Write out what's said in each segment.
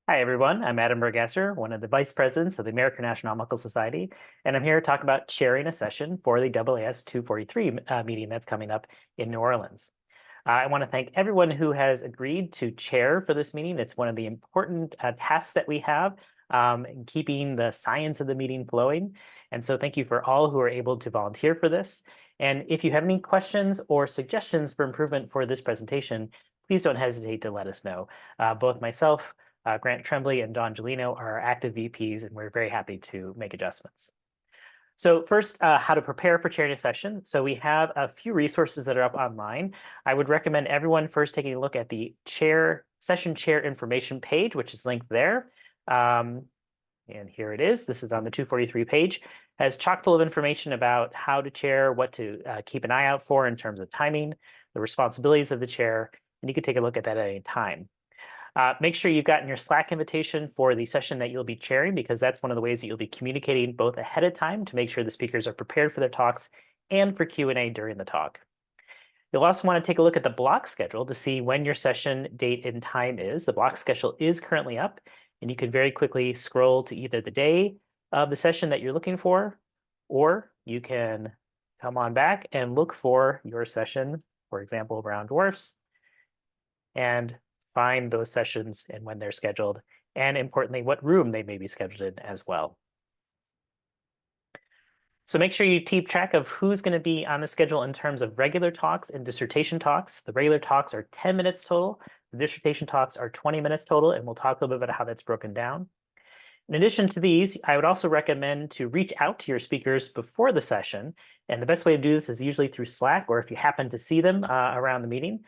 Hi, everyone. I'm Adam Bergesser, one of the vice presidents of the American Astronomical Society, and I'm here to talk about chairing a session for the AAS 243 meeting that's coming up in New Orleans. I want to thank everyone who has agreed to chair for this meeting. It's one of the important tasks that we have in keeping the science of the meeting flowing. And so thank you for all who are able to volunteer for this. And if you have any questions or suggestions for improvement for this presentation, please don't hesitate to let us know. Both myself, Grant Tremblay and Don Gelino are our active VPs, and we're very happy to make adjustments. So first, how to prepare for chairing a session. So we have a few resources that are up online. I would recommend everyone first taking a look at the session chair information page, which is linked there. And here it is. This is on the 243 page. It has chock full of information about how to chair, what to keep an eye out for in terms of timing, the responsibilities of the chair, and you can take a look at that at any time. Make sure you've gotten your Slack invitation for the session that you'll be chairing, because that's one of the ways that you'll be communicating both ahead of time to make sure the speakers are prepared for their talks and for Q&A during the talk. You'll also want to take a look at the block schedule to see when your session date and time is. The block schedule is currently up, and you can very quickly scroll to either the day of the session that you're looking for, or you can come on back and look for your session, for example, brown dwarfs, and find those sessions and when they're scheduled, and importantly, what room they may be scheduled in as well. So make sure you keep track of who's going to be on the schedule in terms of regular talks and dissertation talks. The regular talks are 10 minutes total. The dissertation talks are 20 minutes total, and we'll talk a little bit about how that's broken down. In addition to these, I would also recommend to reach out to your speakers before the session. And the best way to do this is usually through Slack, or if you happen to see them around the meeting,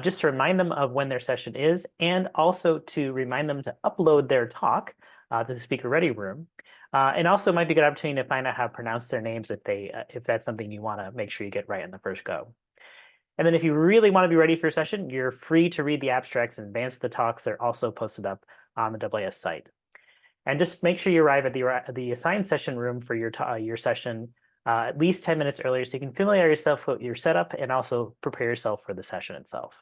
just to remind them of when their session is, and also to remind them to upload their talk to the speaker ready room. And also might be a good opportunity to find out how to pronounce their names if that's something you want to make sure you get right on the first go. And then if you really want to be ready for your session, you're free to read the abstracts and advance the talks. They're also posted up on the AAS site. And just make sure you arrive at the assigned session room for your session at least 10 minutes earlier, so you can familiarize yourself with your setup and also prepare yourself for the session itself.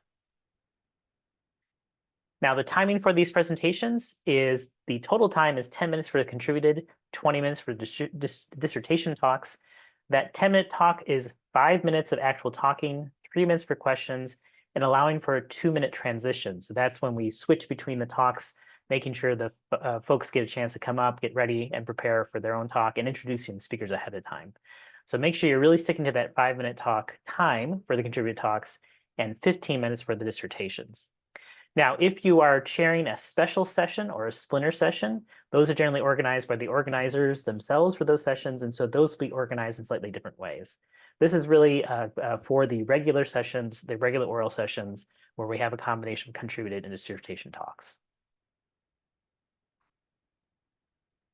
Now, the timing for these presentations is the total time is 10 minutes for the contributed, 20 minutes for dissertation talks. That 10-minute talk is 5 minutes of actual talking, 3 minutes for questions, and allowing for a 2-minute transition. So that's when we switch between the talks, making sure the folks get a chance to come up, get ready, and prepare for their own talk, and introducing the speakers ahead of time. So make sure you're really sticking to that 5-minute talk time for the contributed talks and 15 minutes for the dissertations. Now, if you are chairing a special session or a splinter session, those are generally organized by the organizers themselves for those sessions, and so those will be organized in slightly different ways. This is really for the regular sessions, the regular oral sessions, where we have a combination of contributed and dissertation talks.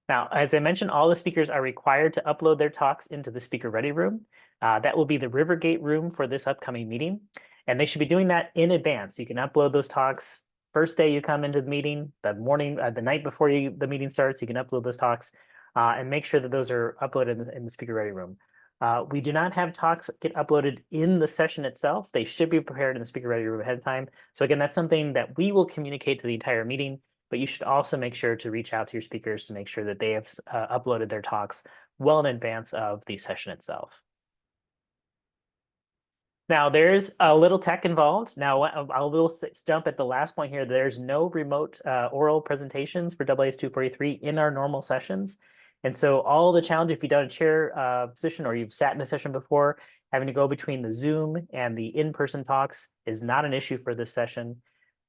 Now, as I mentioned, all the speakers are required to upload their talks into the speaker ready room. That will be the Rivergate room for this upcoming meeting. And they should be doing that in advance. You can upload those talks first day you come into the meeting, the night before the meeting starts, you can upload those talks and make sure that those are uploaded in the speaker ready room. We do not have talks get uploaded in the session itself. They should be prepared in the speaker ready room ahead of time. So again, that's something that we will communicate to the entire meeting, but you should also make sure to reach out to your speakers to make sure that they have uploaded their talks well in advance of the session itself. Now, there's a little tech involved. Now, I will jump at the last point here. There's no remote oral presentations for AAS 243 in our normal sessions. And so all the challenge, if you've done a chair position or you've sat in a session before, having to go between the Zoom and the in-person talks is not an issue for this session.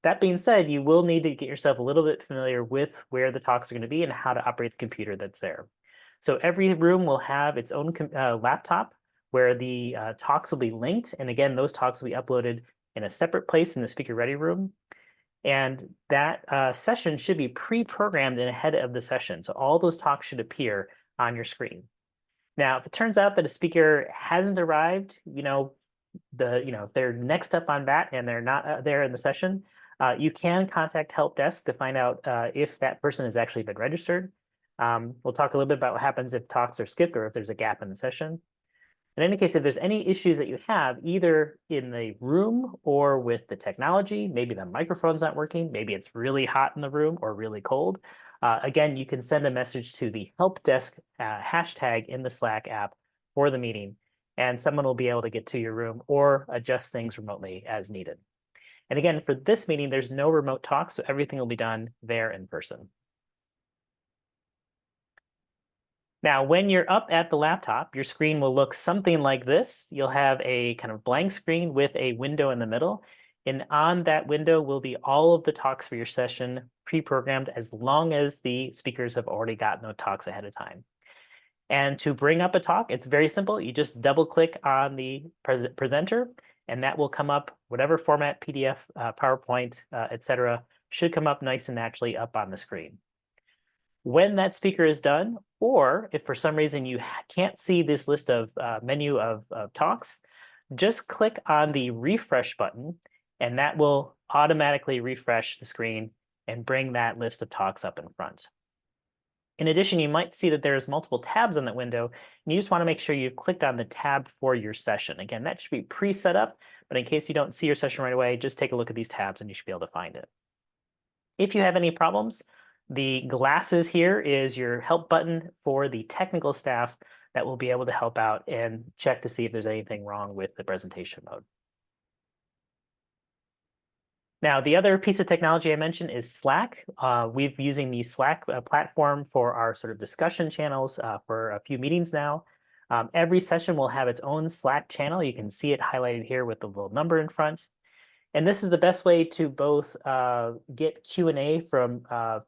That being said, you will need to get yourself a little bit familiar with where the talks are going to be and how to operate the computer that's there. So every room will have its own laptop where the talks will be linked. And again, those talks will be uploaded in a separate place in the speaker ready room. And that session should be pre-programmed in ahead of the session. So all those talks should appear on your screen. Now, if it turns out that a speaker hasn't arrived, if they're next up on that and they're not there in the session, you can contact help desk to find out if that person has actually been registered. We'll talk a little bit about what happens if talks are skipped or if there's a gap in the session. In any case, if there's any issues that you have, either in the room or with the technology, maybe the microphone's not working, maybe it's really hot in the room or really cold, again, you can send a message to the help desk hashtag in the Slack app for the meeting, and someone will be able to get to your room or adjust things remotely as needed. And again, for this meeting, there's no remote talk, so everything will be done there in person. Now, when you're up at the laptop, your screen will look something like this. You'll have a kind of blank screen with a window in the middle. And on that window will be all of the talks for your session pre-programmed as long as the speakers have already gotten those talks ahead of time. And to bring up a talk, it's very simple. You just double click on the presenter, and that will come up, whatever format, PDF, PowerPoint, etc., should come up nice and naturally up on the screen. When that speaker is done, or if for some reason you can't see this list of menu of talks, just click on the refresh button, and that will automatically refresh the screen and bring that list of talks up in front. In addition, you might see that there's multiple tabs on that window, and you just want to make sure you've clicked on the tab for your session. Again, that should be pre-set up, but in case you don't see your session right away, just take a look at these tabs and you should be able to find it. If you have any problems, the glasses here is your help button for the technical staff that will be able to help out and check to see if there's anything wrong with the presentation mode. Now, the other piece of technology I mentioned is Slack. We've been using the Slack platform for our sort of discussion channels for a few meetings now. Every session will have its own Slack channel. You can see it highlighted here with the little number in front. And this is the best way to both get Q&A from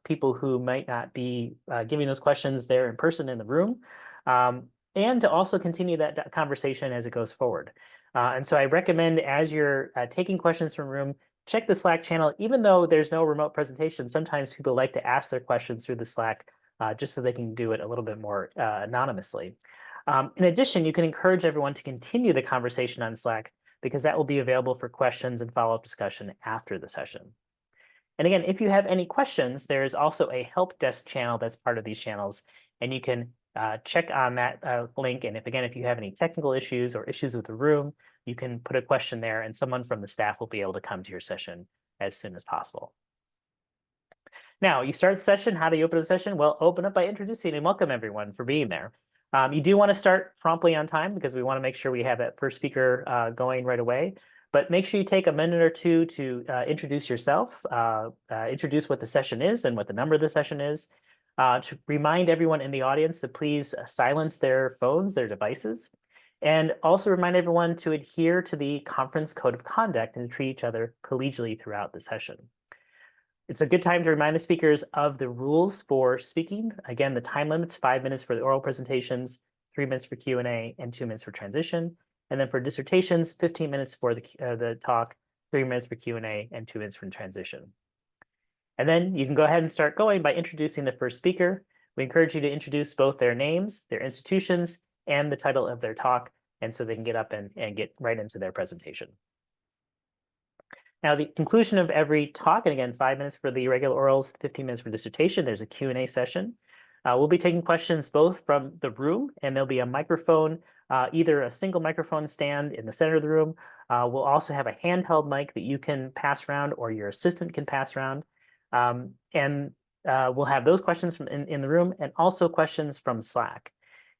people who might not be giving those questions there in person in the room, and to also continue that conversation as it goes forward. And so I recommend, as you're taking questions from room, check the Slack channel. Even though there's no remote presentation, sometimes people like to ask their questions through the Slack just so they can do it a little bit more anonymously. In addition, you can encourage everyone to continue the conversation on Slack, because that will be available for questions and follow-up discussion after the session. And again, if you have any questions, there is also a help desk channel that's part of these channels, and you can check on that link. And if you have any technical issues or issues with the room, you can put a question there, and someone from the staff will be able to come to your session as soon as possible. Now, you start the session. How do you open a session? Well, open up by introducing and welcome everyone for being there. You do want to start promptly on time, because we want to make sure we have that first speaker going right away. But make sure you take a minute or two to introduce yourself, introduce what the session is and what the number of the session is, to remind everyone in the audience to please silence their phones, their devices, and also remind everyone to adhere to the conference code of conduct and to treat each other collegially throughout the session. It's a good time to remind the speakers of the rules for speaking. Again, the time limit's 5 minutes for the oral presentations, 3 minutes for Q&A, and 2 minutes for transition. And then for dissertations, 15 minutes for the talk, 3 minutes for Q&A, and 2 minutes for transition. And then you can go ahead and start going by introducing the first speaker. We encourage you to introduce both their names, their institutions, and the title of their talk, and so they can get up and get right into their presentation. Now, the conclusion of every talk, and again, 5 minutes for the regular orals, 15 minutes for dissertation, there's a Q&A session. We'll be taking questions both from the room, and there'll be a microphone, either a single microphone stand in the center of the room. We'll also have a handheld mic that you can pass around or your assistant can pass around. And we'll have those questions from in the room, and also questions from Slack.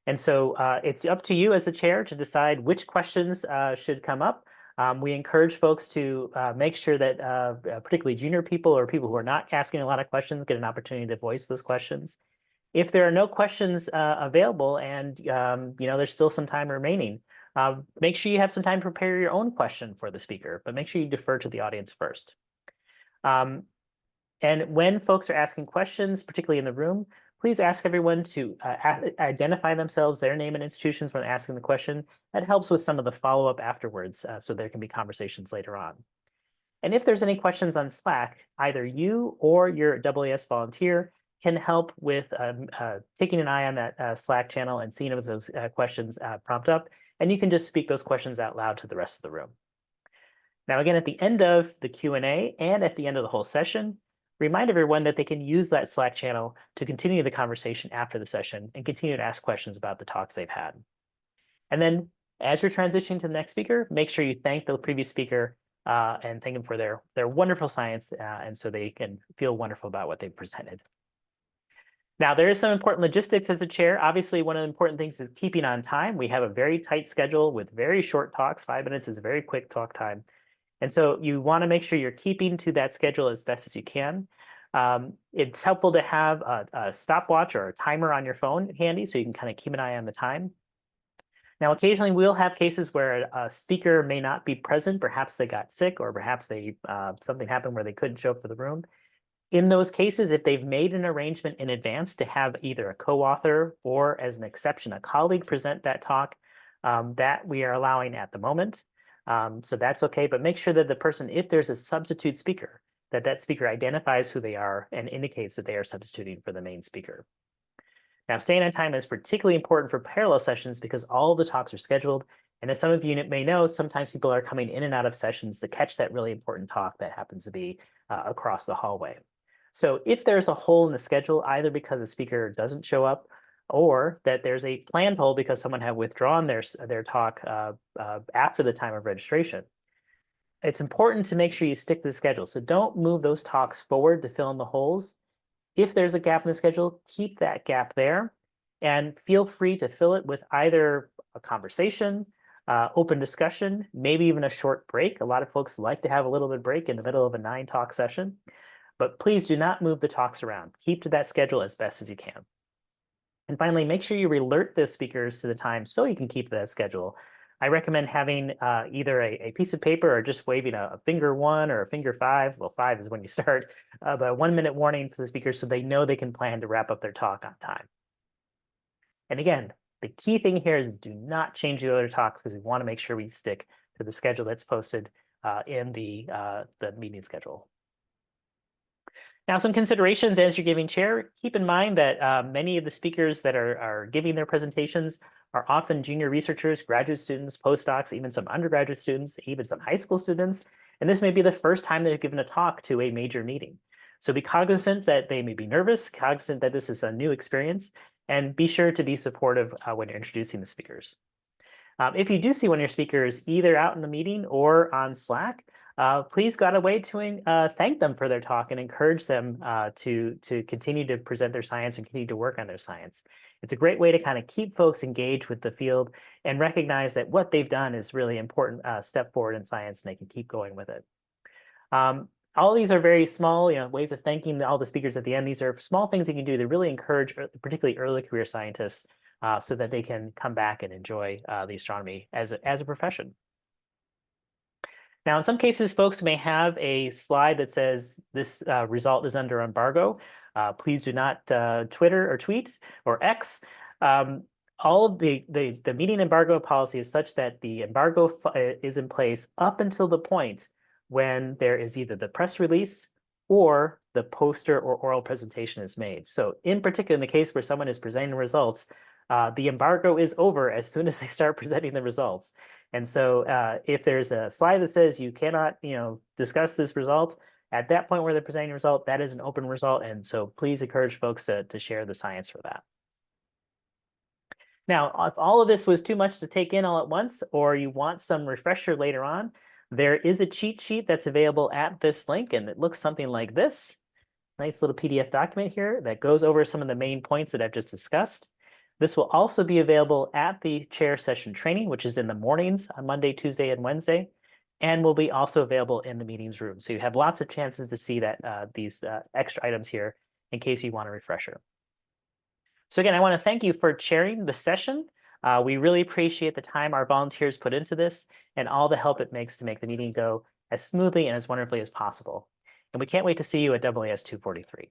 And so it's up to you as the chair to decide which questions should come up. We encourage folks to make sure that particularly junior people or people who are not asking a lot of questions get an opportunity to voice those questions. If there are no questions available and there's still some time remaining, make sure you have some time to prepare your own question for the speaker, but make sure you defer to the audience first. And when folks are asking questions, particularly in the room, please ask everyone to identify themselves, their name and institutions when asking the question. That helps with some of the follow-up afterwards, so there can be conversations later on. And if there's any questions on Slack, either you or your AAS volunteer can help with taking an eye on that Slack channel and seeing if those questions prompt up, and you can just speak those questions out loud to the rest of the room. Now, again, at the end of the Q&A and at the end of the whole session, remind everyone that they can use that Slack channel to continue the conversation after the session and continue to ask questions about the talks they've had. And then As you're transitioning to the next speaker, make sure you thank the previous speaker and thank them for their wonderful science, and so they can feel wonderful about what they've presented. Now, there is some important logistics as a chair. Obviously, one of the important things is keeping on time. We have a very tight schedule with very short talks. 5 minutes is a very quick talk time. And so you want to make sure you're keeping to that schedule as best as you can. It's helpful to have a stopwatch or a timer on your phone handy so you can kind of keep an eye on the time. Now, occasionally we'll have cases where a speaker may not be present. Perhaps they got sick, or perhaps something happened where they couldn't show up for the room. In those cases, if they've made an arrangement in advance to have either a co-author or, as an exception, a colleague present that talk, that we are allowing at the moment. So that's okay, but make sure that the person, if there's a substitute speaker, that speaker identifies who they are and indicates that they are substituting for the main speaker. Now, staying on time is particularly important for parallel sessions because all of the talks are scheduled. And as some of you may know, sometimes people are coming in and out of sessions to catch that really important talk that happens to be across the hallway. So if there's a hole in the schedule, either because the speaker doesn't show up or that there's a planned hole because someone had withdrawn their talk after the time of registration, it's important to make sure you stick to the schedule. So don't move those talks forward to fill in the holes. If there's a gap in the schedule, keep that gap there and feel free to fill it with either a conversation, open discussion, maybe even a short break. A lot of folks like to have a little bit of break in the middle of a 9-talk session. But please do not move the talks around. Keep to that schedule as best as you can. And finally, make sure you alert the speakers to the time so you can keep to that schedule. I recommend having either a piece of paper or just waving a finger 1 or a finger 5. Well, 5 is when you start, but a 1-minute warning for the speakers so they know they can plan to wrap up their talk on time. And again, the key thing here is do not change the other talks because we want to make sure we stick to the schedule that's posted in the meeting schedule. Now, some considerations as you're giving chair. Keep in mind that many of the speakers that are giving their presentations are often junior researchers, graduate students, postdocs, even some undergraduate students, even some high school students. And this may be the first time they've given a talk to a major meeting. So be cognizant that they may be nervous, cognizant that this is a new experience, and be sure to be supportive when you're introducing the speakers. If you do see one of your speakers either out in the meeting or on Slack, please go out of the way to thank them for their talk and encourage them to continue to present their science and continue to work on their science. It's a great way to kind of keep folks engaged with the field and recognize that what they've done is really important step forward in science, and they can keep going with it. All of these are very small, ways of thanking all the speakers at the end. These are small things you can do to really encourage, particularly early career scientists, so that they can come back and enjoy the astronomy as a profession. Now, in some cases, folks may have a slide that says this result is under embargo. Please do not Twitter or tweet or X. All of the meeting embargo policy is such that the embargo is in place up until the point when there is either the press release or the poster or oral presentation is made. So in particular, in the case where someone is presenting results, the embargo is over as soon as they start presenting the results. And so if there's a slide that says you cannot, discuss this result, at that point where they're presenting a result, that is an open result. And so please encourage folks to share the science for that. Now, if all of this was too much to take in all at once, or you want some refresher later on, there is a cheat sheet that's available at this link, and it looks something like this. Nice little PDF document here that goes over some of the main points that I've just discussed. This will also be available at the chair session training, which is in the mornings on Monday, Tuesday, and Wednesday, and will be also available in the meetings room. So you have lots of chances to see that these extra items here in case you want a refresher. So again, I want to thank you for chairing the session. We really appreciate the time our volunteers put into this and all the help it makes to make the meeting go as smoothly and as wonderfully as possible. And we can't wait to see you at AAS 243.